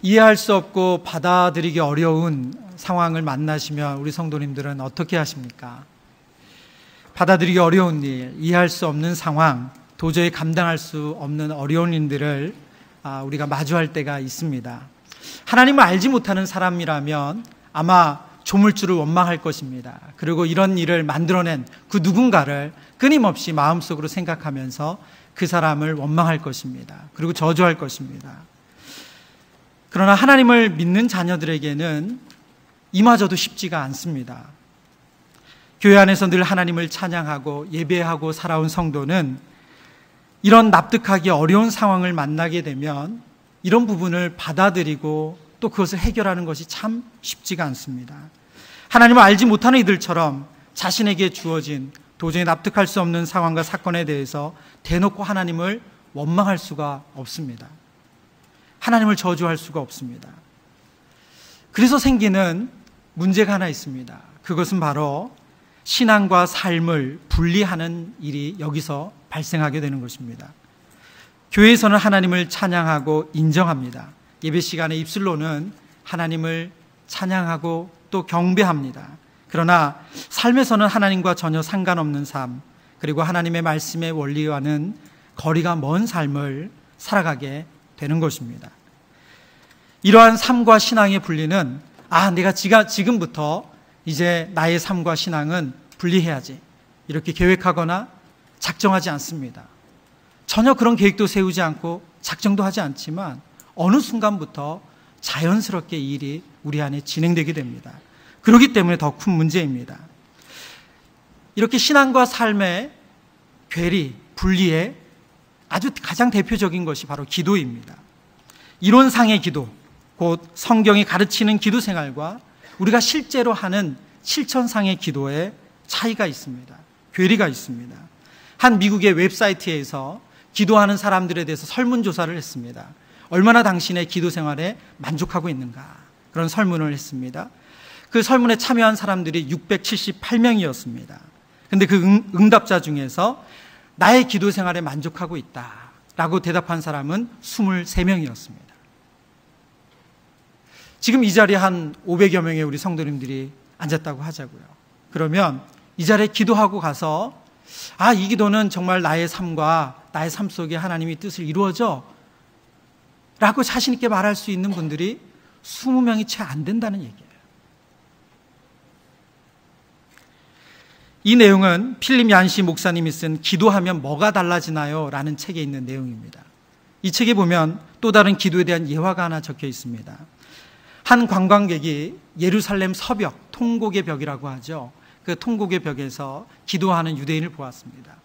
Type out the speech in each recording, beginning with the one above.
이해할 수 없고 받아들이기 어려운 상황을 만나시면 우리 성도님들은 어떻게 하십니까? 받아들이기 어려운 일, 이해할 수 없는 상황, 도저히 감당할 수 없는 어려운 일들을 우리가 마주할 때가 있습니다. 하나님을 알지 못하는 사람이라면 아마 조물주를 원망할 것입니다. 그리고 이런 일을 만들어낸 그 누군가를 끊임없이 마음속으로 생각하면서 그 사람을 원망할 것입니다. 그리고 저주할 것입니다. 그러나 하나님을 믿는 자녀들에게는 이마저도 쉽지가 않습니다. 교회 안에서 늘 하나님을 찬양하고 예배하고 살아온 성도는 이런 납득하기 어려운 상황을 만나게 되면 이런 부분을 받아들이고 또 그것을 해결하는 것이 참 쉽지가 않습니다. 하나님을 알지 못하는 이들처럼 자신에게 주어진 도저히 납득할 수 없는 상황과 사건에 대해서 대놓고 하나님을 원망할 수가 없습니다. 하나님을 저주할 수가 없습니다. 그래서 생기는 문제가 하나 있습니다. 그것은 바로 신앙과 삶을 분리하는 일이 여기서 발생하게 되는 것입니다. 교회에서는 하나님을 찬양하고 인정합니다. 예배 시간에 입술로는 하나님을 찬양하고 또 경배합니다. 그러나 삶에서는 하나님과 전혀 상관없는 삶, 그리고 하나님의 말씀의 원리와는 거리가 먼 삶을 살아가게 되는 것입니다. 이러한 삶과 신앙의 분리는 내가 지금부터 이제 나의 삶과 신앙은 분리해야지 이렇게 계획하거나 작정하지 않습니다. 전혀 그런 계획도 세우지 않고 작정도 하지 않지만 어느 순간부터 자연스럽게 이 일이 우리 안에 진행되게 됩니다. 그렇기 때문에 더 큰 문제입니다. 이렇게 신앙과 삶의 괴리, 분리의 아주 가장 대표적인 것이 바로 기도입니다. 이론상의 기도, 곧 성경이 가르치는 기도 생활과 우리가 실제로 하는 실천상의 기도에 차이가 있습니다. 괴리가 있습니다. 한 미국의 웹사이트에서 기도하는 사람들에 대해서 설문조사를 했습니다. 얼마나 당신의 기도 생활에 만족하고 있는가, 그런 설문을 했습니다. 그 설문에 참여한 사람들이 678명이었습니다. 그런데 그 응답자 중에서 나의 기도 생활에 만족하고 있다라고 대답한 사람은 23명이었습니다. 지금 이 자리에 한 500여 명의 우리 성도님들이 앉았다고 하자고요. 그러면 이 자리에 기도하고 가서 이 기도는 정말 나의 삶과 나의 삶 속에 하나님의 뜻을 이루어져 라고 자신 있게 말할 수 있는 분들이 20명이 채 안 된다는 얘기예요. 이 내용은 필립 얀시 목사님이 쓴 기도하면 뭐가 달라지나요? 라는 책에 있는 내용입니다. 이 책에 보면 또 다른 기도에 대한 예화가 하나 적혀 있습니다. 한 관광객이 예루살렘 서벽, 통곡의 벽이라고 하죠. 그 통곡의 벽에서 기도하는 유대인을 보았습니다.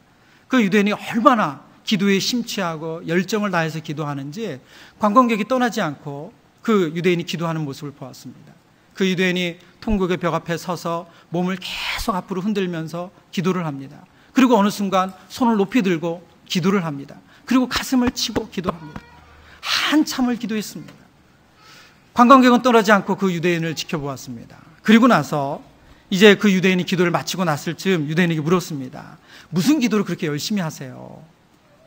그 유대인이 얼마나 기도에 심취하고 열정을 다해서 기도하는지 관광객이 떠나지 않고 그 유대인이 기도하는 모습을 보았습니다. 그 유대인이 통곡의 벽 앞에 서서 몸을 계속 앞으로 흔들면서 기도를 합니다. 그리고 어느 순간 손을 높이 들고 기도를 합니다. 그리고 가슴을 치고 기도합니다. 한참을 기도했습니다. 관광객은 떠나지 않고 그 유대인을 지켜보았습니다. 그리고 나서 이제 그 유대인이 기도를 마치고 났을 즈음 유대인에게 물었습니다. 무슨 기도를 그렇게 열심히 하세요?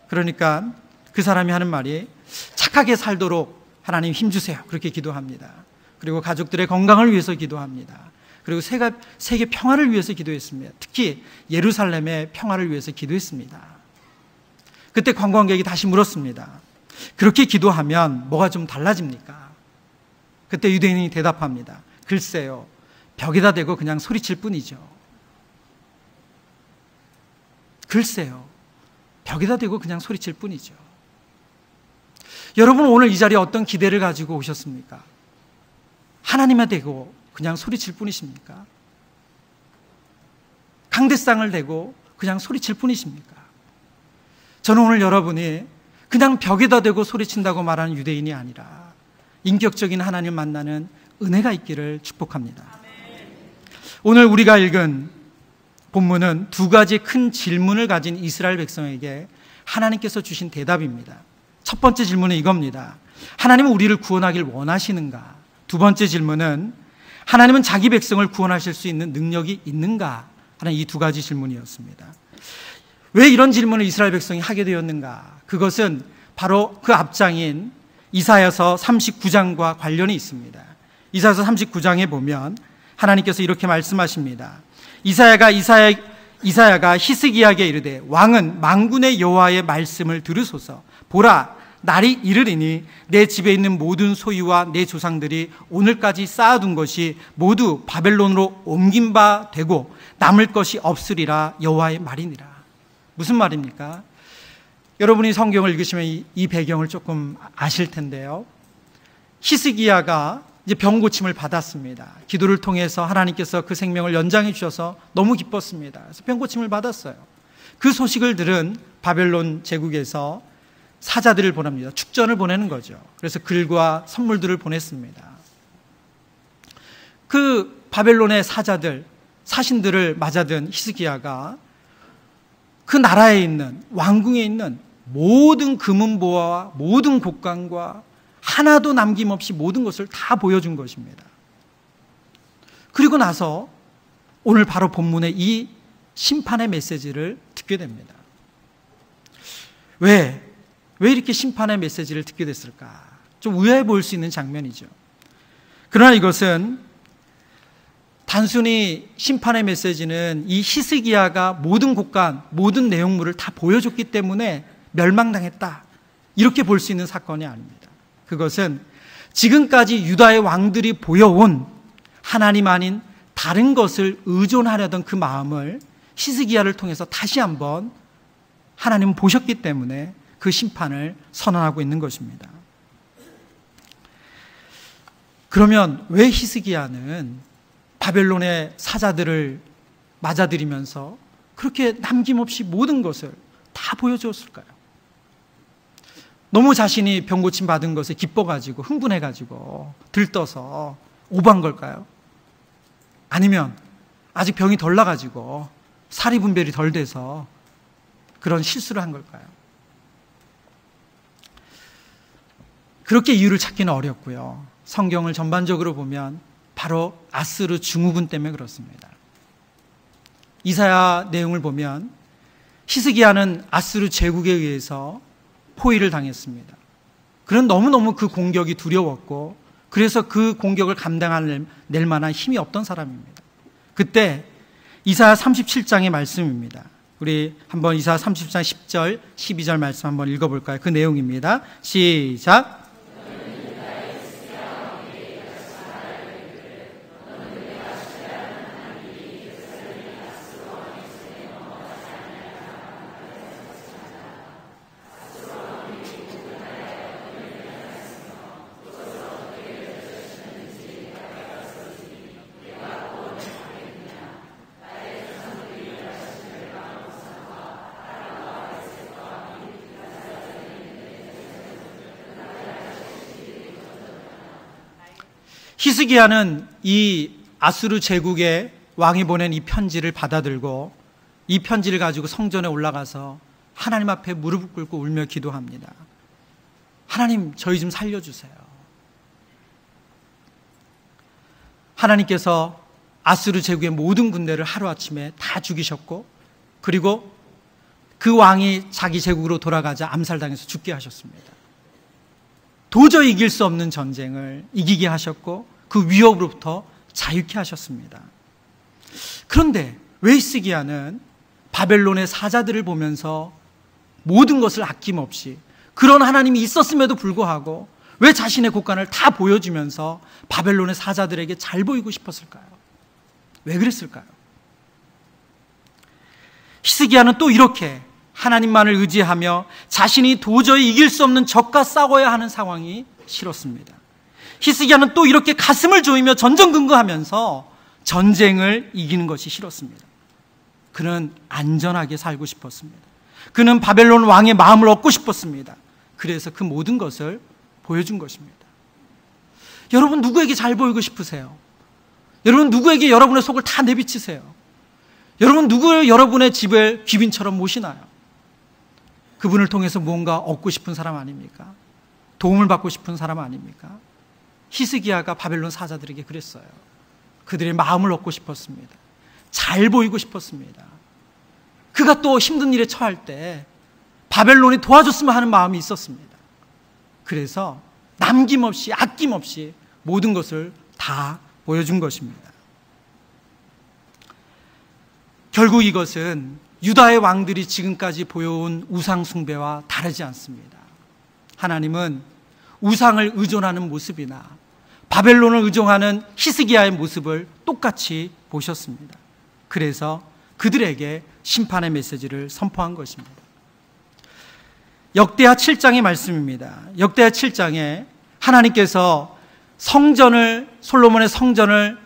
그러니까 그 사람이 하는 말이 착하게 살도록 하나님 힘주세요. 그렇게 기도합니다. 그리고 가족들의 건강을 위해서 기도합니다. 그리고 세계 평화를 위해서 기도했습니다. 특히 예루살렘의 평화를 위해서 기도했습니다. 그때 관광객이 다시 물었습니다. 그렇게 기도하면 뭐가 좀 달라집니까? 그때 유대인이 대답합니다. 글쎄요, 벽에다 대고 그냥 소리칠 뿐이죠. 글쎄요, 벽에다 대고 그냥 소리칠 뿐이죠. 여러분, 오늘 이 자리에 어떤 기대를 가지고 오셨습니까? 하나님에 대고 그냥 소리칠 뿐이십니까? 강대상을 대고 그냥 소리칠 뿐이십니까? 저는 오늘 여러분이 그냥 벽에다 대고 소리친다고 말하는 유대인이 아니라 인격적인 하나님 만나는 은혜가 있기를 축복합니다. 오늘 우리가 읽은 본문은 두 가지 큰 질문을 가진 이스라엘 백성에게 하나님께서 주신 대답입니다. 첫 번째 질문은 이겁니다. 하나님은 우리를 구원하길 원하시는가? 두 번째 질문은 하나님은 자기 백성을 구원하실 수 있는 능력이 있는가? 하는 이 두 가지 질문이었습니다. 왜 이런 질문을 이스라엘 백성이 하게 되었는가? 그것은 바로 그 앞장인 이사야서 39장과 관련이 있습니다. 이사야서 39장에 보면 하나님께서 이렇게 말씀하십니다. 이사야가 히스기야에게 이르되 왕은 만군의 여호와의 말씀을 들으소서. 보라, 날이 이르리니 내 집에 있는 모든 소유와 내 조상들이 오늘까지 쌓아둔 것이 모두 바벨론으로 옮긴 바 되고 남을 것이 없으리라 여호와의 말이니라. 무슨 말입니까? 여러분이 성경을 읽으시면 이 배경을 조금 아실 텐데요. 히스기야가 이제 병 고침을 받았습니다. 기도를 통해서 하나님께서 그 생명을 연장해 주셔서 너무 기뻤습니다. 그래서 병 고침을 받았어요. 그 소식을 들은 바벨론 제국에서 사자들을 보냅니다. 축전을 보내는 거죠. 그래서 글과 선물들을 보냈습니다. 그 바벨론의 사신들을 맞아든 히스기야가 그 나라에 있는, 왕궁에 있는 모든 금은보화와 모든 곡관과 하나도 남김없이 모든 것을 다 보여준 것입니다. 그리고 나서 오늘 바로 본문의 이 심판의 메시지를 듣게 됩니다. 왜 이렇게 심판의 메시지를 듣게 됐을까? 좀 의아해 보일 수 있는 장면이죠. 그러나 이것은 단순히 심판의 메시지는 이 히스기야가 모든 곡간, 모든 내용물을 다 보여줬기 때문에 멸망당했다, 이렇게 볼 수 있는 사건이 아닙니다. 그것은 지금까지 유다의 왕들이 보여온 하나님 아닌 다른 것을 의존하려던 그 마음을 히스기야를 통해서 다시 한번 하나님은 보셨기 때문에 그 심판을 선언하고 있는 것입니다. 그러면 왜 히스기야는 바벨론의 사자들을 맞아들이면서 그렇게 남김없이 모든 것을 다 보여주었을까요? 너무 자신이 병 고침 받은 것에 기뻐가지고 흥분해가지고 들떠서 오버한 걸까요? 아니면 아직 병이 덜 나가지고 사리 분별이 덜 돼서 그런 실수를 한 걸까요? 그렇게 이유를 찾기는 어렵고요. 성경을 전반적으로 보면 바로 아스르 증후군 때문에 그렇습니다. 이사야 내용을 보면 히스기야는 아스르 제국에 의해서 포위를 당했습니다. 그는 너무너무 그 공격이 두려웠고 그래서 그 공격을 감당할 만한 힘이 없던 사람입니다. 그때 이사야 37장의 말씀입니다. 우리 한번 이사야 37장 10절, 12절 말씀 한번 읽어볼까요? 그 내용입니다. 시작. 히스기야는 이 아수르 제국의 왕이 보낸 이 편지를 받아들고 이 편지를 가지고 성전에 올라가서 하나님 앞에 무릎을 꿇고 울며 기도합니다. 하나님, 저희 좀 살려주세요. 하나님께서 아수르 제국의 모든 군대를 하루아침에 다 죽이셨고 그리고 그 왕이 자기 제국으로 돌아가자 암살당해서 죽게 하셨습니다. 도저히 이길 수 없는 전쟁을 이기게 하셨고 그 위협으로부터 자유케 하셨습니다. 그런데 왜 히스기야는 바벨론의 사자들을 보면서 모든 것을 아낌없이 그런 하나님이 있었음에도 불구하고 왜 자신의 곡간을 다 보여주면서 바벨론의 사자들에게 잘 보이고 싶었을까요? 왜 그랬을까요? 히스기야는 또 이렇게 하나님만을 의지하며 자신이 도저히 이길 수 없는 적과 싸워야 하는 상황이 싫었습니다. 히스기야는 또 이렇게 가슴을 조이며 전전긍긍하면서 전쟁을 이기는 것이 싫었습니다. 그는 안전하게 살고 싶었습니다. 그는 바벨론 왕의 마음을 얻고 싶었습니다. 그래서 그 모든 것을 보여준 것입니다. 여러분, 누구에게 잘 보이고 싶으세요? 여러분, 누구에게 여러분의 속을 다 내비치세요? 여러분, 누구를 여러분의 집에 귀빈처럼 모시나요? 그분을 통해서 무언가 얻고 싶은 사람 아닙니까? 도움을 받고 싶은 사람 아닙니까? 히스기야가 바벨론 사자들에게 그랬어요. 그들의 마음을 얻고 싶었습니다. 잘 보이고 싶었습니다. 그가 또 힘든 일에 처할 때 바벨론이 도와줬으면 하는 마음이 있었습니다. 그래서 남김없이 아낌없이 모든 것을 다 보여준 것입니다. 결국 이것은 유다의 왕들이 지금까지 보여온 우상 숭배와 다르지 않습니다. 하나님은 우상을 의존하는 모습이나 바벨론을 의존하는 히스기야의 모습을 똑같이 보셨습니다. 그래서 그들에게 심판의 메시지를 선포한 것입니다. 역대하 7장의 말씀입니다. 역대하 7장에 하나님께서 솔로몬의 성전을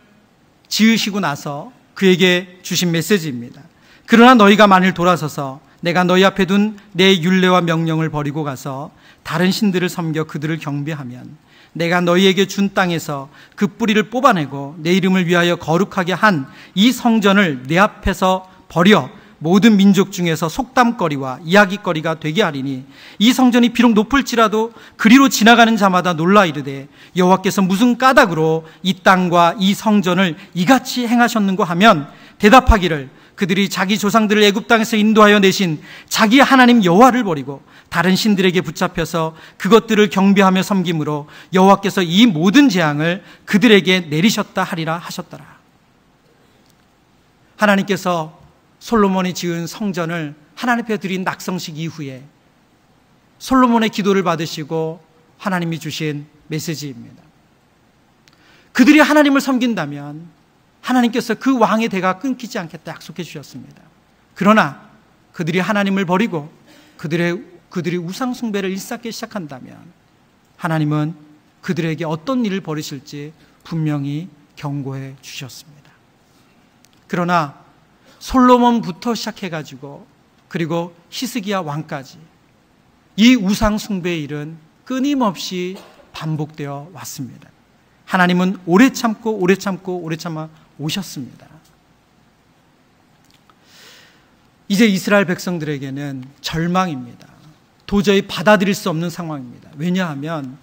지으시고 나서 그에게 주신 메시지입니다. 그러나 너희가 만일 돌아서서 내가 너희 앞에 둔 내 율례와 명령을 버리고 가서 다른 신들을 섬겨 그들을 경배하면 내가 너희에게 준 땅에서 그 뿌리를 뽑아내고 내 이름을 위하여 거룩하게 한 이 성전을 내 앞에서 버려 모든 민족 중에서 속담거리와 이야기거리가 되게 하리니 이 성전이 비록 높을지라도 그리로 지나가는 자마다 놀라 이르되 여호와께서 무슨 까닭으로 이 땅과 이 성전을 이같이 행하셨는고 하면 대답하기를 그들이 자기 조상들을 애굽 땅에서 인도하여 내신 자기 하나님 여호와를 버리고 다른 신들에게 붙잡혀서 그것들을 경배하며 섬김으로 여호와께서 이 모든 재앙을 그들에게 내리셨다 하리라 하셨더라. 하나님께서 솔로몬이 지은 성전을 하나님 앞에 드린 낙성식 이후에 솔로몬의 기도를 받으시고 하나님이 주신 메시지입니다. 그들이 하나님을 섬긴다면 하나님께서 그 왕의 대가 끊기지 않겠다 약속해 주셨습니다. 그러나 그들이 하나님을 버리고 그들이 우상 숭배를 일삼기 시작한다면 하나님은 그들에게 어떤 일을 벌이실지 분명히 경고해 주셨습니다. 그러나 솔로몬부터 시작해가지고 그리고 히스기야 왕까지 이 우상 숭배의 일은 끊임없이 반복되어 왔습니다. 하나님은 오래 참고 오셨습니다. 이제 이스라엘 백성들에게는 절망입니다. 도저히 받아들일 수 없는 상황입니다. 왜냐하면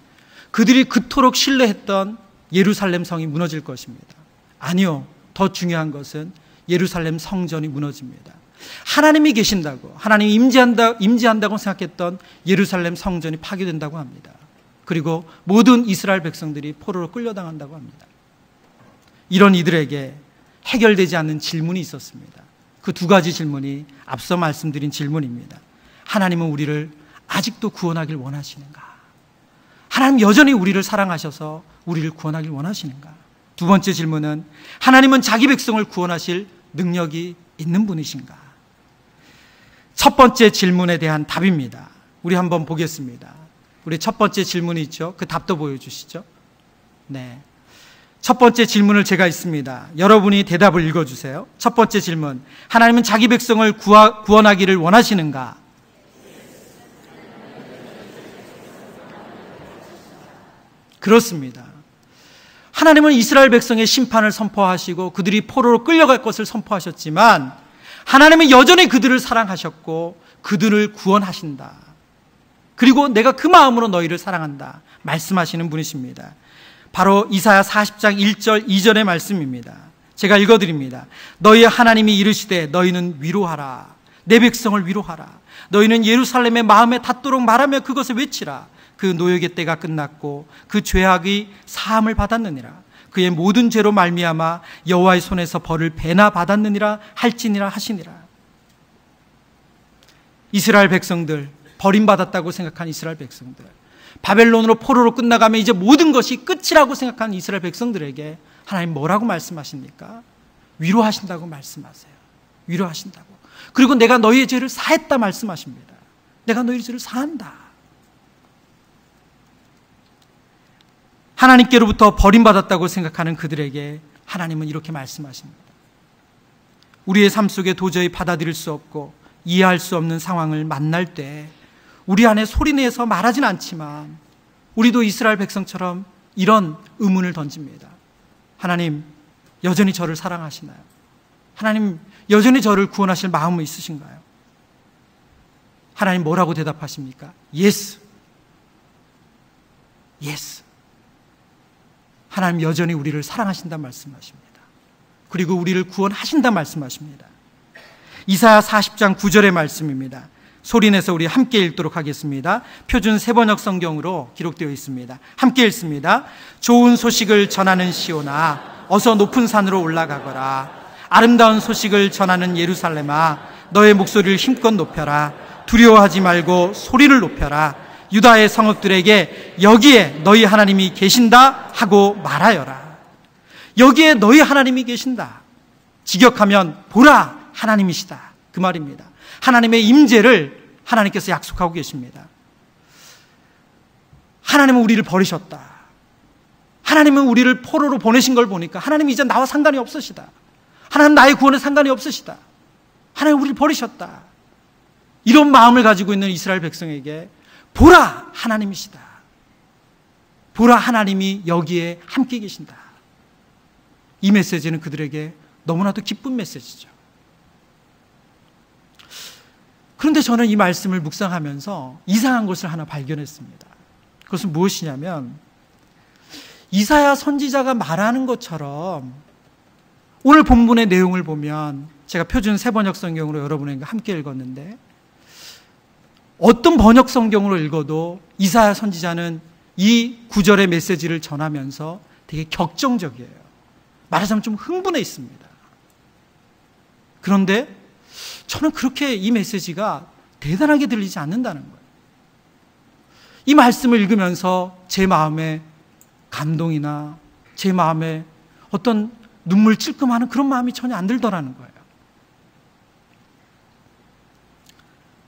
그들이 그토록 신뢰했던 예루살렘 성이 무너질 것입니다. 아니요, 더 중요한 것은 예루살렘 성전이 무너집니다. 하나님이 계신다고, 하나님이 임재한다고 생각했던 예루살렘 성전이 파괴된다고 합니다. 그리고 모든 이스라엘 백성들이 포로로 끌려당한다고 합니다. 이런 이들에게 해결되지 않는 질문이 있었습니다. 그 두 가지 질문이 앞서 말씀드린 질문입니다. 하나님은 우리를 아직도 구원하길 원하시는가? 하나님 여전히 우리를 사랑하셔서 우리를 구원하길 원하시는가? 두 번째 질문은 하나님은 자기 백성을 구원하실 능력이 있는 분이신가? 첫 번째 질문에 대한 답입니다. 우리 한번 보겠습니다. 우리 첫 번째 질문이 있죠. 그 답도 보여주시죠. 네. 첫 번째 질문을 제가 있습니다. 여러분이 대답을 읽어주세요. 첫 번째 질문. 하나님은 자기 백성을 구원하기를 원하시는가? 그렇습니다. 하나님은 이스라엘 백성의 심판을 선포하시고 그들이 포로로 끌려갈 것을 선포하셨지만 하나님은 여전히 그들을 사랑하셨고 그들을 구원하신다. 그리고 내가 그 마음으로 너희를 사랑한다 말씀하시는 분이십니다. 바로 이사야 40장 1절 2절의 말씀입니다. 제가 읽어드립니다. 너희의 하나님이 이르시되 너희는 위로하라. 내 백성을 위로하라. 너희는 예루살렘의 마음에 닿도록 말하며 그것을 외치라. 그 노역의 때가 끝났고 그 죄악의 사함을 받았느니라. 그의 모든 죄로 말미암아 여호와의 손에서 벌을 배나 받았느니라 할지니라 하시니라. 이스라엘 백성들, 버림받았다고 생각한 이스라엘 백성들, 바벨론으로 포로로 끝나가면 이제 모든 것이 끝이라고 생각한 이스라엘 백성들에게 하나님 뭐라고 말씀하십니까? 위로하신다고 말씀하세요. 위로하신다고. 그리고 내가 너희의 죄를 사했다 말씀하십니다. 내가 너희의 죄를 사한다. 하나님께로부터 버림받았다고 생각하는 그들에게 하나님은 이렇게 말씀하십니다. 우리의 삶 속에 도저히 받아들일 수 없고 이해할 수 없는 상황을 만날 때 우리 안에 소리내서 말하진 않지만 우리도 이스라엘 백성처럼 이런 의문을 던집니다. 하나님 여전히 저를 사랑하시나요? 하나님 여전히 저를 구원하실 마음은 있으신가요? 하나님 뭐라고 대답하십니까? Yes. Yes. 하나님 여전히 우리를 사랑하신다 말씀하십니다. 그리고 우리를 구원하신다 말씀하십니다. 이사야 40장 9절의 말씀입니다. 소리내서 우리 함께 읽도록 하겠습니다. 표준 세번역 성경으로 기록되어 있습니다. 함께 읽습니다. 좋은 소식을 전하는 시온아, 어서 높은 산으로 올라가거라. 아름다운 소식을 전하는 예루살렘아, 너의 목소리를 힘껏 높여라. 두려워하지 말고 소리를 높여라. 유다의 성읍들에게 여기에 너희 하나님이 계신다 하고 말하여라. 여기에 너희 하나님이 계신다. 직역하면 보라, 하나님이시다, 그 말입니다. 하나님의 임재를 하나님께서 약속하고 계십니다. 하나님은 우리를 버리셨다. 하나님은 우리를 포로로 보내신 걸 보니까 하나님이 이제 나와 상관이 없으시다. 하나님 나의 구원에 상관이 없으시다. 하나님 우리를 버리셨다. 이런 마음을 가지고 있는 이스라엘 백성에게 보라, 하나님이시다. 보라, 하나님이 여기에 함께 계신다. 이 메시지는 그들에게 너무나도 기쁜 메시지죠. 그런데 저는 이 말씀을 묵상하면서 이상한 것을 하나 발견했습니다. 그것은 무엇이냐면, 이사야 선지자가 말하는 것처럼 오늘 본문의 내용을 보면, 제가 표준 세번역 성경으로 여러분에게 함께 읽었는데, 어떤 번역 성경으로 읽어도 이사야 선지자는 이 구절의 메시지를 전하면서 되게 격정적이에요. 말하자면 좀 흥분해 있습니다. 그런데 저는 그렇게 이 메시지가 대단하게 들리지 않는다는 거예요. 이 말씀을 읽으면서 제 마음에 감동이나 제 마음에 어떤 눈물 찔끔하는 그런 마음이 전혀 안 들더라는 거예요.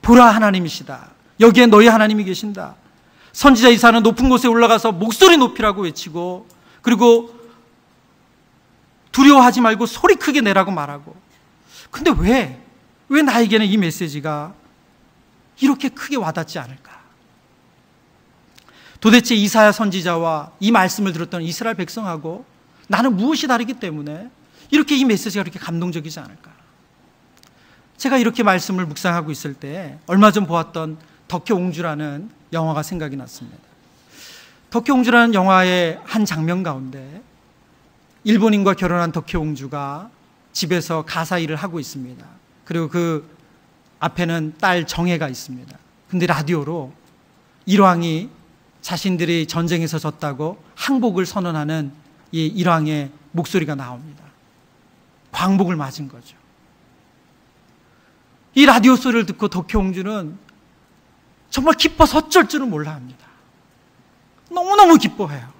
보라, 하나님이시다. 여기에 너희 하나님이 계신다. 선지자 이사야는 높은 곳에 올라가서 목소리 높이라고 외치고, 그리고 두려워하지 말고 소리 크게 내라고 말하고. 근데 왜 나에게는 이 메시지가 이렇게 크게 와닿지 않을까? 도대체 이사야 선지자와 이 말씀을 들었던 이스라엘 백성하고 나는 무엇이 다르기 때문에 이렇게 이 메시지가 그렇게 감동적이지 않을까? 제가 이렇게 말씀을 묵상하고 있을 때 얼마 전 보았던 덕혜옹주라는 영화가 생각이 났습니다. 덕혜옹주라는 영화의 한 장면 가운데 일본인과 결혼한 덕혜옹주가 집에서 가사 일을 하고 있습니다. 그리고 그 앞에는 딸 정혜가 있습니다. 근데 라디오로 일왕이 자신들이 전쟁에서 졌다고 항복을 선언하는 이 일왕의 목소리가 나옵니다. 광복을 맞은 거죠. 이 라디오 소리를 듣고 덕혜옹주는 정말 기뻐서 어쩔 줄은 몰라 합니다. 너무너무 기뻐해요.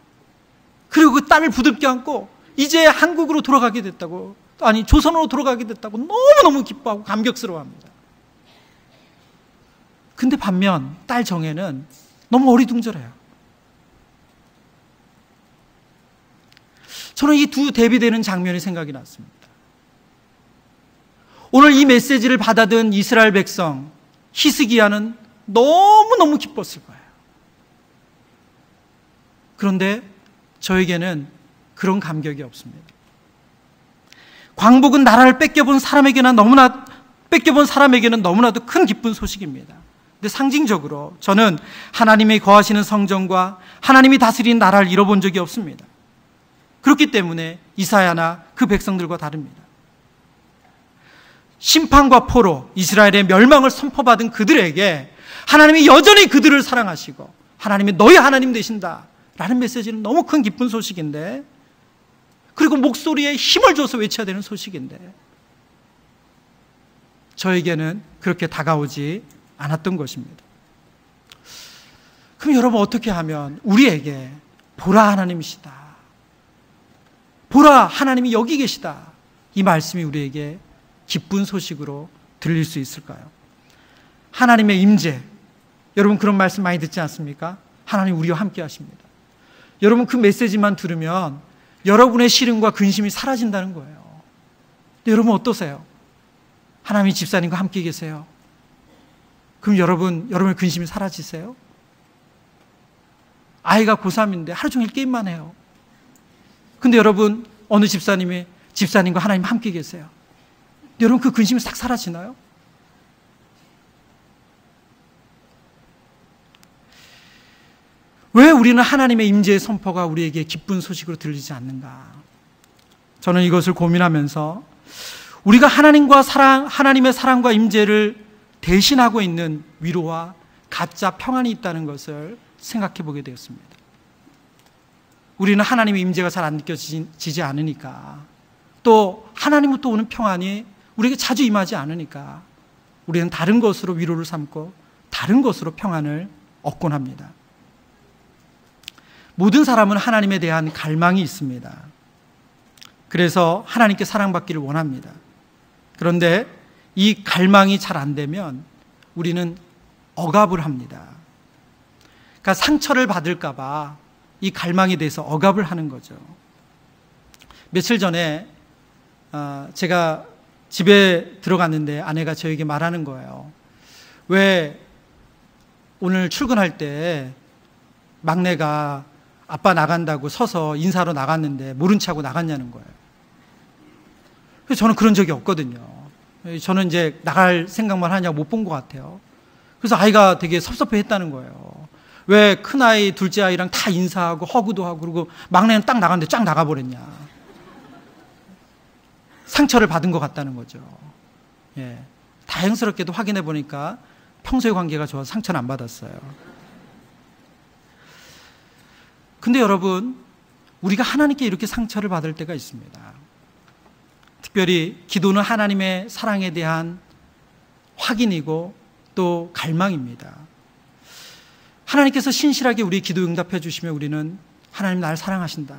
그리고 그 딸을 부둥켜 안고 이제 한국으로 돌아가게 됐다고, 아니 조선으로 돌아가게 됐다고 너무너무 기뻐하고 감격스러워합니다. 근데 반면 딸 정혜는 너무 어리둥절해요. 저는 이 두 대비되는 장면이 생각이 났습니다. 오늘 이 메시지를 받아든 이스라엘 백성 히스기야는 너무너무 기뻤을 거예요. 그런데 저에게는 그런 감격이 없습니다. 광복은 나라를 뺏겨본 사람에게는 너무나도 큰 기쁜 소식입니다. 근데 상징적으로 저는 하나님이 거하시는 성전과 하나님이 다스리는 나라를 잃어본 적이 없습니다. 그렇기 때문에 이사야나 그 백성들과 다릅니다. 심판과 포로, 이스라엘의 멸망을 선포받은 그들에게 하나님이 여전히 그들을 사랑하시고 하나님이 너희 하나님 되신다 라는 메시지는 너무 큰 기쁜 소식인데, 그리고 목소리에 힘을 줘서 외쳐야 되는 소식인데 저에게는 그렇게 다가오지 않았던 것입니다. 그럼 여러분, 어떻게 하면 우리에게 보라, 하나님이시다, 보라, 하나님이 여기 계시다, 이 말씀이 우리에게 기쁜 소식으로 들릴 수 있을까요? 하나님의 임재, 여러분 그런 말씀 많이 듣지 않습니까? 하나님 우리와 함께 하십니다. 여러분 그 메시지만 들으면 여러분의 시름과 근심이 사라진다는 거예요. 근데 여러분 어떠세요? 하나님이 집사님과 함께 계세요. 그럼 여러분의 근심이 사라지세요? 아이가 고3인데 하루 종일 게임만 해요. 근데 여러분, 어느 집사님과 하나님 함께 계세요. 여러분 그 근심이 싹 사라지나요? 왜 우리는 하나님의 임재의 선포가 우리에게 기쁜 소식으로 들리지 않는가? 저는 이것을 고민하면서 우리가 하나님의 사랑과 임재를 대신하고 있는 위로와 가짜 평안이 있다는 것을 생각해 보게 되었습니다. 우리는 하나님의 임재가 잘 안 느껴지지 않으니까, 또 하나님으로부터 오는 평안이 우리에게 자주 임하지 않으니까 우리는 다른 것으로 위로를 삼고 다른 것으로 평안을 얻곤 합니다. 모든 사람은 하나님에 대한 갈망이 있습니다. 그래서 하나님께 사랑받기를 원합니다. 그런데 이 갈망이 잘 안 되면 우리는 억압을 합니다. 그러니까 상처를 받을까 봐 이 갈망에 대해서 억압을 하는 거죠. 며칠 전에 제가 집에 들어갔는데 아내가 저에게 말하는 거예요. 왜 오늘 출근할 때 막내가 아빠 나간다고 서서 인사로 나갔는데 모른 체 하고 나갔냐는 거예요. 그래서 저는 그런 적이 없거든요. 저는 이제 나갈 생각만 하냐고 못 본 것 같아요. 그래서 아이가 되게 섭섭해 했다는 거예요. 왜 큰아이, 둘째 아이랑 다 인사하고 허구도 하고 그리고 막내는 딱 나갔는데 쫙 나가버렸냐. 상처를 받은 것 같다는 거죠. 예. 다행스럽게도 확인해 보니까 평소의 관계가 좋아서 상처는 안 받았어요. 근데 여러분, 우리가 하나님께 이렇게 상처를 받을 때가 있습니다. 특별히 기도는 하나님의 사랑에 대한 확인이고 또 갈망입니다. 하나님께서 신실하게 우리 기도 응답해 주시면 우리는 하나님 나를 사랑하신다,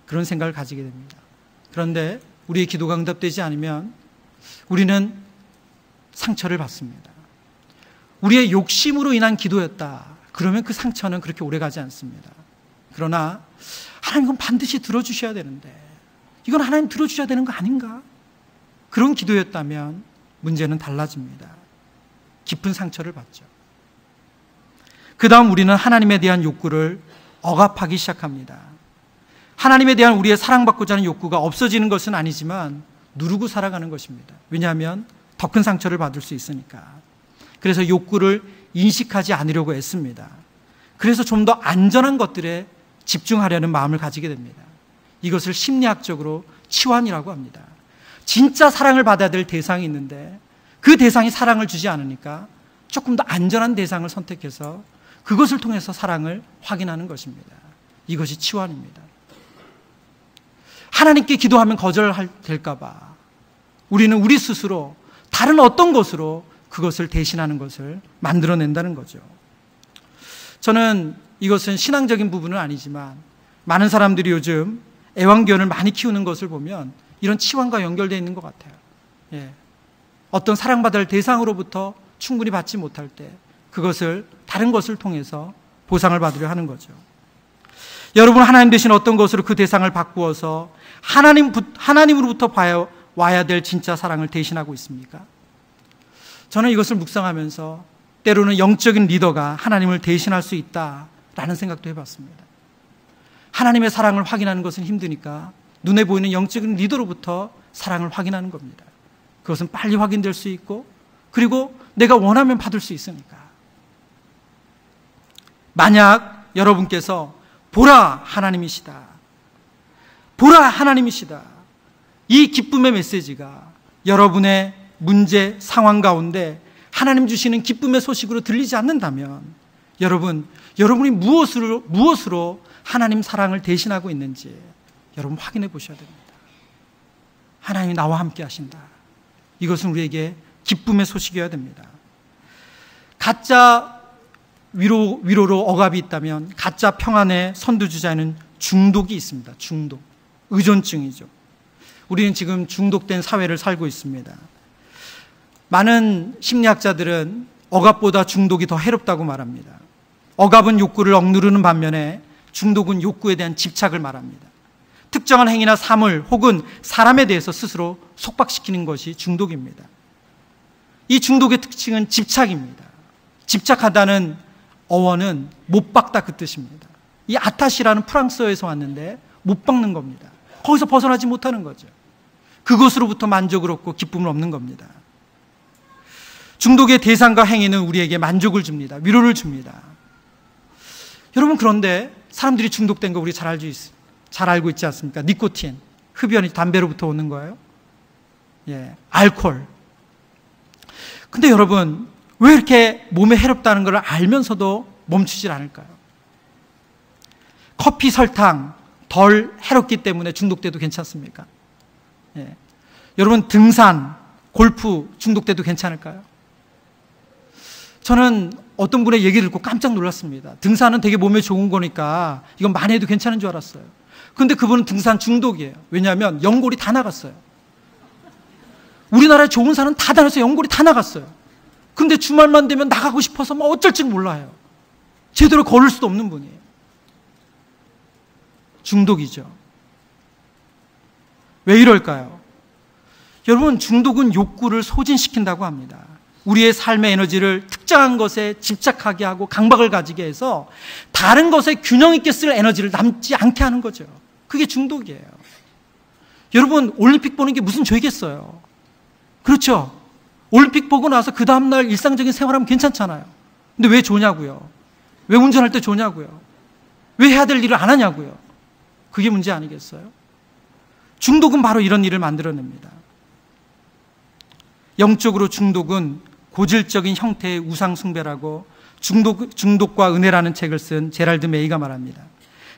그런 생각을 가지게 됩니다. 그런데 우리의 기도가 응답되지 않으면 우리는 상처를 받습니다. 우리의 욕심으로 인한 기도였다, 그러면 그 상처는 그렇게 오래가지 않습니다. 그러나 하나님 이건 반드시 들어주셔야 되는데, 이건 하나님 들어주셔야 되는 거 아닌가? 그런 기도였다면 문제는 달라집니다. 깊은 상처를 받죠. 그 다음 우리는 하나님에 대한 욕구를 억압하기 시작합니다. 하나님에 대한 우리의 사랑받고자 하는 욕구가 없어지는 것은 아니지만 누르고 살아가는 것입니다. 왜냐하면 더 큰 상처를 받을 수 있으니까. 그래서 욕구를 인식하지 않으려고 애씁니다. 그래서 좀 더 안전한 것들에 집중하려는 마음을 가지게 됩니다. 이것을 심리학적으로 치환이라고 합니다. 진짜 사랑을 받아야 될 대상이 있는데 그 대상이 사랑을 주지 않으니까 조금 더 안전한 대상을 선택해서 그것을 통해서 사랑을 확인하는 것입니다. 이것이 치환입니다. 하나님께 기도하면 거절될까 봐 우리는 우리 스스로 다른 어떤 것으로 그것을 대신하는 것을 만들어낸다는 거죠. 저는 이것은 신앙적인 부분은 아니지만 많은 사람들이 요즘 애완견을 많이 키우는 것을 보면 이런 치환과 연결되어 있는 것 같아요. 예. 어떤 사랑받을 대상으로부터 충분히 받지 못할 때 그것을 다른 것을 통해서 보상을 받으려 하는 거죠. 여러분, 하나님 대신 어떤 것으로 그 대상을 바꾸어서 하나님으로부터 와야 될 진짜 사랑을 대신하고 있습니까? 저는 이것을 묵상하면서 때로는 영적인 리더가 하나님을 대신할 수 있다라는 생각도 해봤습니다. 하나님의 사랑을 확인하는 것은 힘드니까 눈에 보이는 영적인 리더로부터 사랑을 확인하는 겁니다. 그것은 빨리 확인될 수 있고 그리고 내가 원하면 받을 수 있으니까. 만약 여러분께서 보라 하나님이시다, 보라 하나님이시다, 이 기쁨의 메시지가 여러분의 문제 상황 가운데 하나님 주시는 기쁨의 소식으로 들리지 않는다면 여러분이 무엇으로 하나님 사랑을 대신하고 있는지 여러분 확인해 보셔야 됩니다. 하나님이 나와 함께 하신다, 이것은 우리에게 기쁨의 소식이어야 됩니다. 가짜 위로로 억압이 있다면 가짜 평안의 선두주자에는 중독이 있습니다. 중독, 의존증이죠. 우리는 지금 중독된 사회를 살고 있습니다. 많은 심리학자들은 억압보다 중독이 더 해롭다고 말합니다. 억압은 욕구를 억누르는 반면에 중독은 욕구에 대한 집착을 말합니다. 특정한 행위나 사물 혹은 사람에 대해서 스스로 속박시키는 것이 중독입니다. 이 중독의 특징은 집착입니다. 집착하다는 어원은 못 박다 그 뜻입니다. 이 아타시라는 프랑스어에서 왔는데 못 박는 겁니다. 거기서 벗어나지 못하는 거죠. 그것으로부터 만족을 얻고 기쁨을 얻는 겁니다. 중독의 대상과 행위는 우리에게 만족을 줍니다. 위로를 줍니다. 여러분, 그런데 사람들이 중독된 거 우리 잘 알고 있지 않습니까? 니코틴, 흡연이 담배로부터 오는 거예요. 예, 알코올. 근데 여러분, 왜 이렇게 몸에 해롭다는 걸 알면서도 멈추질 않을까요? 커피, 설탕 덜 해롭기 때문에 중독돼도 괜찮습니까? 예. 여러분, 등산, 골프 중독돼도 괜찮을까요? 저는 어떤 분의 얘기 듣고 깜짝 놀랐습니다. 등산은 되게 몸에 좋은 거니까 이건 많이 해도 괜찮은 줄 알았어요. 근데 그분은 등산 중독이에요. 왜냐하면 연골이 다 나갔어요. 우리나라에 좋은 산은 다 다녀서 연골이 다 나갔어요. 근데 주말만 되면 나가고 싶어서 막 어쩔 줄 몰라요. 제대로 걸을 수도 없는 분이에요. 중독이죠. 왜 이럴까요? 여러분, 중독은 욕구를 소진시킨다고 합니다. 우리의 삶의 에너지를 특정한 것에 집착하게 하고 강박을 가지게 해서 다른 것에 균형 있게 쓸 에너지를 남지 않게 하는 거죠. 그게 중독이에요. 여러분, 올림픽 보는 게 무슨 죄겠어요? 그렇죠? 올림픽 보고 나서 그 다음날 일상적인 생활하면 괜찮잖아요. 근데 왜 좋냐고요? 왜 운전할 때 좋냐고요? 왜 해야 될 일을 안 하냐고요? 그게 문제 아니겠어요? 중독은 바로 이런 일을 만들어냅니다. 영적으로 중독은 고질적인 형태의 우상숭배라고 중독과 은혜라는 책을 쓴 제랄드 메이가 말합니다.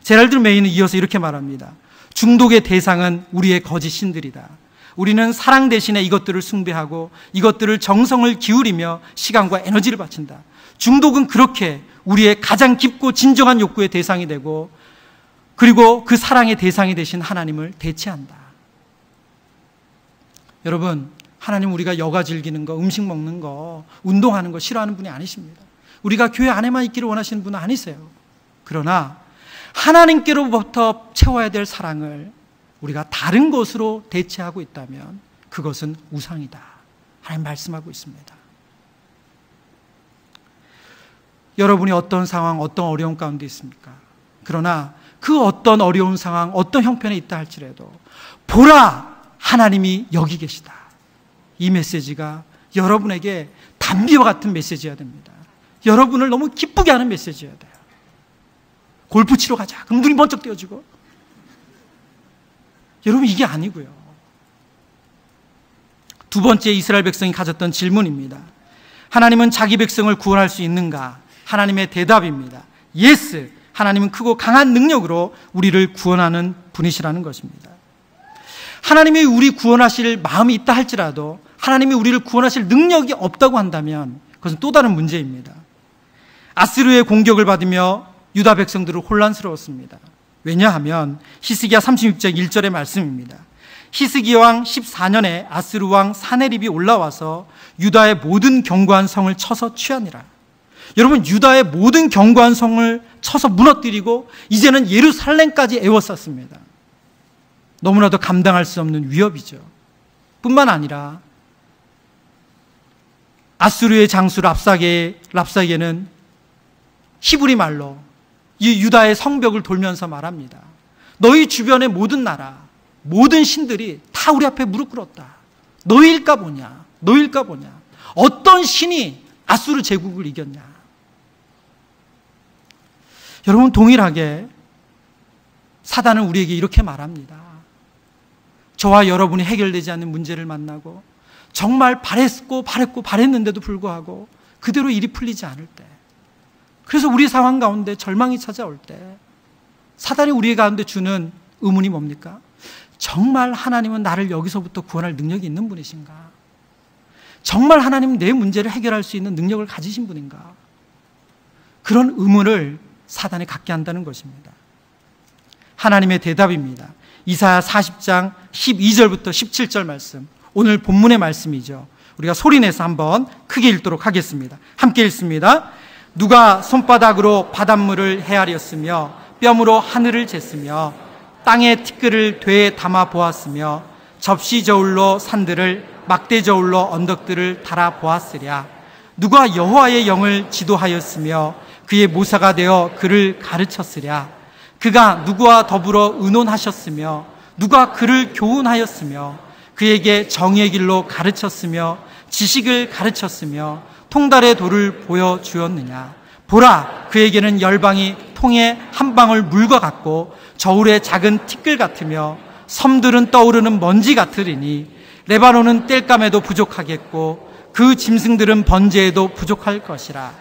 제랄드 메이는 이어서 이렇게 말합니다. 중독의 대상은 우리의 거짓 신들이다. 우리는 사랑 대신에 이것들을 숭배하고 이것들을 정성을 기울이며 시간과 에너지를 바친다. 중독은 그렇게 우리의 가장 깊고 진정한 욕구의 대상이 되고 그리고 그 사랑의 대상이 되신 하나님을 대체한다. 여러분, 하나님 우리가 여가 즐기는 거, 음식 먹는 거, 운동하는 거 싫어하는 분이 아니십니다. 우리가 교회 안에만 있기를 원하시는 분은 아니세요. 그러나 하나님께로부터 채워야 될 사랑을 우리가 다른 것으로 대체하고 있다면 그것은 우상이다. 하나님 말씀하고 있습니다. 여러분이 어떤 상황, 어떤 어려움 가운데 있습니까? 그러나 그 어떤 어려운 상황, 어떤 형편에 있다 할지라도 보라! 하나님이 여기 계시다. 이 메시지가 여러분에게 담비와 같은 메시지여야 됩니다. 여러분을 너무 기쁘게 하는 메시지여야 돼요. 골프 치러 가자. 그럼 눈이 번쩍 띄어지고. 여러분, 이게 아니고요. 두 번째 이스라엘 백성이 가졌던 질문입니다. 하나님은 자기 백성을 구원할 수 있는가? 하나님의 대답입니다. 예스! 하나님은 크고 강한 능력으로 우리를 구원하는 분이시라는 것입니다. 하나님이 우리 구원하실 마음이 있다 할지라도 하나님이 우리를 구원하실 능력이 없다고 한다면 그것은 또 다른 문제입니다. 아스르의 공격을 받으며 유다 백성들은 혼란스러웠습니다. 왜냐하면 히스기야 36장 1절의 말씀입니다. 히스기야 왕 14년에 아스르 왕 사네립이 올라와서 유다의 모든 견고한 성을 쳐서 취하니라. 여러분, 유다의 모든 견고한 성을 쳐서 무너뜨리고 이제는 예루살렘까지 에워쌌습니다. 너무나도 감당할 수 없는 위협이죠. 뿐만 아니라 아수르의 장수 랍사게는 히브리 말로 이 유다의 성벽을 돌면서 말합니다. 너희 주변의 모든 나라, 모든 신들이 다 우리 앞에 무릎 꿇었다. 너희일까 보냐? 너희일까 보냐? 어떤 신이 아수르 제국을 이겼냐? 여러분, 동일하게 사단은 우리에게 이렇게 말합니다. 저와 여러분이 해결되지 않는 문제를 만나고 정말 바랬는데도 불구하고 그대로 일이 풀리지 않을 때, 그래서 우리 상황 가운데 절망이 찾아올 때 사단이 우리 가운데 주는 의문이 뭡니까? 정말 하나님은 나를 여기서부터 구원할 능력이 있는 분이신가? 정말 하나님은 내 문제를 해결할 수 있는 능력을 가지신 분인가? 그런 의문을 사단이 갖게 한다는 것입니다. 하나님의 대답입니다. 이사야 40장 12절부터 17절 말씀, 오늘 본문의 말씀이죠. 우리가 소리내서 한번 크게 읽도록 하겠습니다. 함께 읽습니다. 누가 손바닥으로 바닷물을 헤아렸으며 뼘으로 하늘을 쟀으며 땅의 티끌을 되에 담아 보았으며 접시 저울로 산들을 막대 저울로 언덕들을 달아 보았으랴. 누가 여호와의 영을 지도하였으며 그의 모사가 되어 그를 가르쳤으랴. 그가 누구와 더불어 의논하셨으며 누가 그를 교훈하였으며 그에게 정의의 길로 가르쳤으며 지식을 가르쳤으며 통달의 도를 보여주었느냐. 보라, 그에게는 열방이 통에 한 방울 물과 같고 저울의 작은 티끌 같으며 섬들은 떠오르는 먼지 같으리니 레바논은 땔감에도 부족하겠고 그 짐승들은 번제에도 부족할 것이라.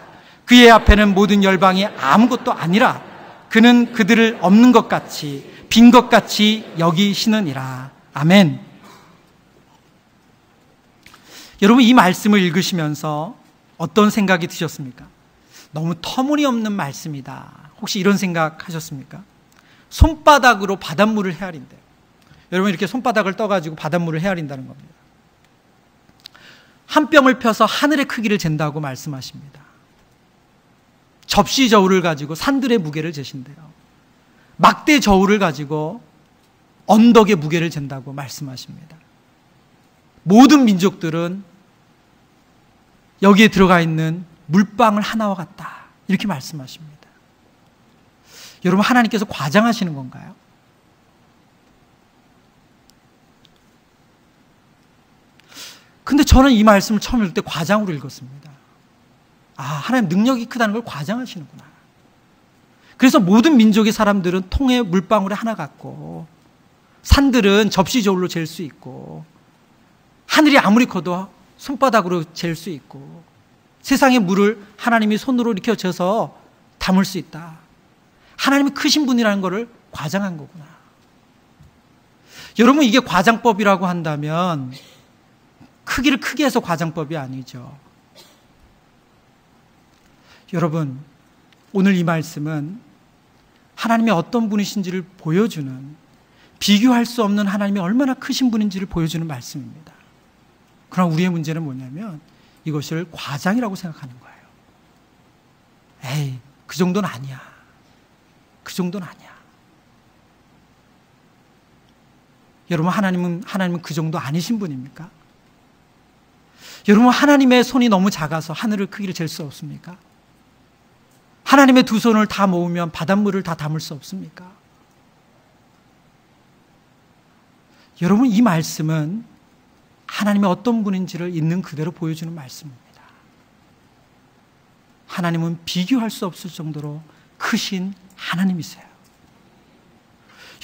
그의 앞에는 모든 열방이 아무것도 아니라 그는 그들을 없는 것 같이 빈 것 같이 여기시느니라. 아멘. 여러분, 이 말씀을 읽으시면서 어떤 생각이 드셨습니까? 너무 터무니없는 말씀이다. 혹시 이런 생각 하셨습니까? 손바닥으로 바닷물을 헤아린대요. 여러분, 이렇게 손바닥을 떠가지고 바닷물을 헤아린다는 겁니다. 한 뼘을 펴서 하늘의 크기를 잰다고 말씀하십니다. 접시 저울을 가지고 산들의 무게를 재신대요. 막대 저울을 가지고 언덕의 무게를 잰다고 말씀하십니다. 모든 민족들은 여기에 들어가 있는 물방울 하나와 같다, 이렇게 말씀하십니다. 여러분, 하나님께서 과장하시는 건가요? 근데 저는 이 말씀을 처음 읽을 때 과장으로 읽었습니다. 아, 하나님 능력이 크다는 걸 과장하시는구나. 그래서 모든 민족의 사람들은 통에 물방울에 하나 같고, 산들은 접시 저울로 잴 수 있고, 하늘이 아무리 커도 손바닥으로 잴 수 있고, 세상의 물을 하나님이 손으로 이렇게 져서 담을 수 있다. 하나님이 크신 분이라는 것을 과장한 거구나. 여러분, 이게 과장법이라고 한다면 크기를 크게 해서 과장법이 아니죠. 여러분, 오늘 이 말씀은 하나님이 어떤 분이신지를 보여주는, 비교할 수 없는 하나님이 얼마나 크신 분인지를 보여주는 말씀입니다. 그러나 우리의 문제는 뭐냐면 이것을 과장이라고 생각하는 거예요. 에이, 그 정도는 아니야. 그 정도는 아니야. 여러분, 하나님은 그 정도 아니신 분입니까? 여러분, 하나님의 손이 너무 작아서 하늘의 크기를 잴 수 없습니까? 하나님의 두 손을 다 모으면 바닷물을 다 담을 수 없습니까? 여러분, 이 말씀은 하나님이 어떤 분인지를 있는 그대로 보여주는 말씀입니다. 하나님은 비교할 수 없을 정도로 크신 하나님이세요.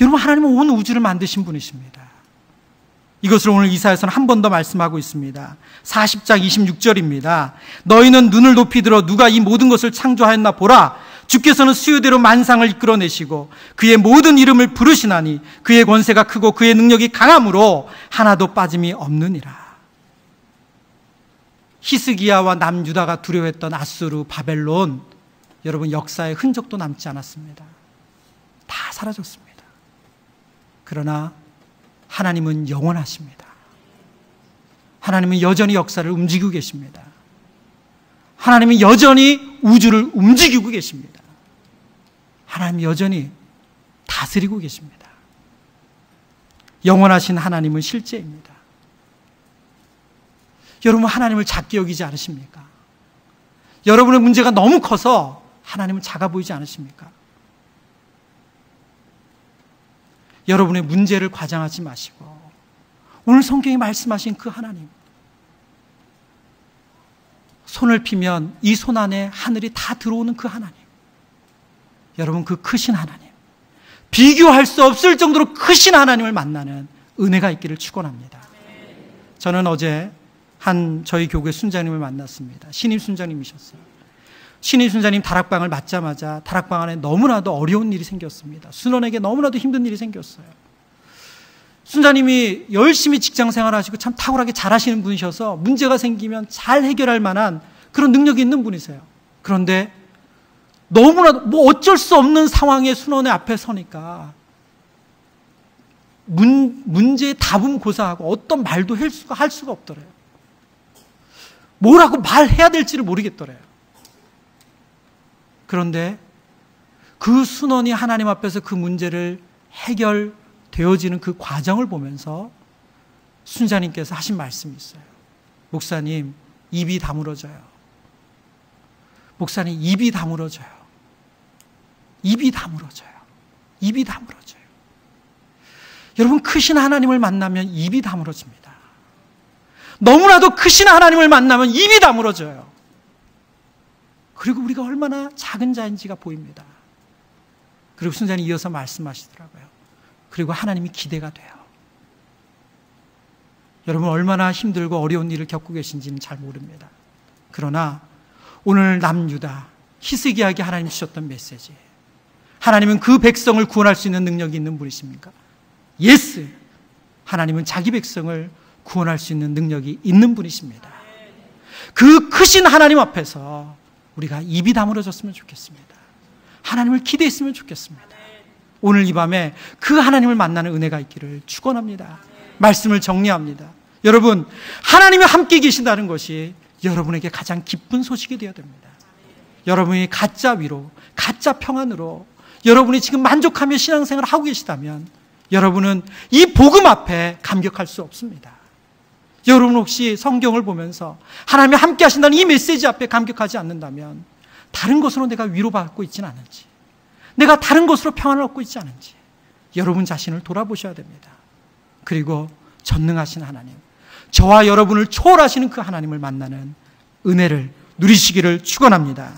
여러분, 하나님은 온 우주를 만드신 분이십니다. 이것을 오늘 이사야서는 한 번 더 말씀하고 있습니다. 40장 26절입니다. 너희는 눈을 높이 들어 누가 이 모든 것을 창조하였나 보라. 주께서는 수요대로 만상을 이끌어내시고 그의 모든 이름을 부르시나니 그의 권세가 크고 그의 능력이 강함으로 하나도 빠짐이 없느니라. 히스기야와 남유다가 두려워했던 아수르, 바벨론, 여러분, 역사의 흔적도 남지 않았습니다. 다 사라졌습니다. 그러나 하나님은 영원하십니다. 하나님은 여전히 역사를 움직이고 계십니다. 하나님은 여전히 우주를 움직이고 계십니다. 하나님은 여전히 다스리고 계십니다. 영원하신 하나님은 실제입니다. 여러분, 하나님을 작게 여기지 않으십니까? 여러분의 문제가 너무 커서 하나님은 작아 보이지 않으십니까? 여러분의 문제를 과장하지 마시고 오늘 성경이 말씀하신 그 하나님, 손을 피면 이 손 안에 하늘이 다 들어오는 그 하나님, 여러분, 그 크신 하나님, 비교할 수 없을 정도로 크신 하나님을 만나는 은혜가 있기를 축원합니다. 저는 어제 저희 교회 순장님을 만났습니다. 신임 순장님이셨어요. 신임 순장님 다락방을 맞자마자 다락방 안에 너무나도 어려운 일이 생겼습니다. 순원에게 너무나도 힘든 일이 생겼어요. 순장님이 열심히 직장 생활하시고 참 탁월하게 잘하시는 분이셔서 문제가 생기면 잘 해결할 만한 그런 능력이 있는 분이세요. 그런데 너무나도 어쩔 수 없는 상황에 순원의 앞에 서니까 문제의 답은 고사하고 어떤 말도 할 수가 없더래요. 뭐라고 말해야 될지를 모르겠더래요. 그런데 그 순원이 하나님 앞에서 그 문제를 해결되어지는 그 과정을 보면서 순자님께서 하신 말씀이 있어요. 목사님, 입이 다물어져요. 목사님, 입이 다물어져요. 입이 다물어져요. 입이 다물어져요. 여러분, 크신 하나님을 만나면 입이 다물어집니다. 너무나도 크신 하나님을 만나면 입이 다물어져요. 그리고 우리가 얼마나 작은 자인지가 보입니다. 그리고 순자님 이어서 말씀하시더라고요. 그리고 하나님이 기대가 돼요. 여러분 얼마나 힘들고 어려운 일을 겪고 계신지는 잘 모릅니다. 그러나 오늘 남유다 히스기야에게 하나님 주셨던 메시지, 하나님은 그 백성을 구원할 수 있는 능력이 있는 분이십니까? 예스! 하나님은 자기 백성을 구원할 수 있는 능력이 있는 분이십니다. 그 크신 하나님 앞에서 우리가 입이 다물어졌으면 좋겠습니다. 하나님을 기대했으면 좋겠습니다. 오늘 이 밤에 그 하나님을 만나는 은혜가 있기를 축원합니다. 말씀을 정리합니다. 여러분, 하나님이 함께 계신다는 것이 여러분에게 가장 기쁜 소식이 되어야 됩니다. 여러분이 가짜 위로, 가짜 평안으로 여러분이 지금 만족하며 신앙생활을 하고 계시다면 여러분은 이 복음 앞에 감격할 수 없습니다. 여러분 혹시 성경을 보면서 하나님이 함께 하신다는 이 메시지 앞에 감격하지 않는다면 다른 것으로 내가 위로받고 있지는 않은지, 내가 다른 것으로 평안을 얻고 있지 않은지 여러분 자신을 돌아보셔야 됩니다. 그리고 전능하신 하나님, 저와 여러분을 초월하시는 그 하나님을 만나는 은혜를 누리시기를 축원합니다.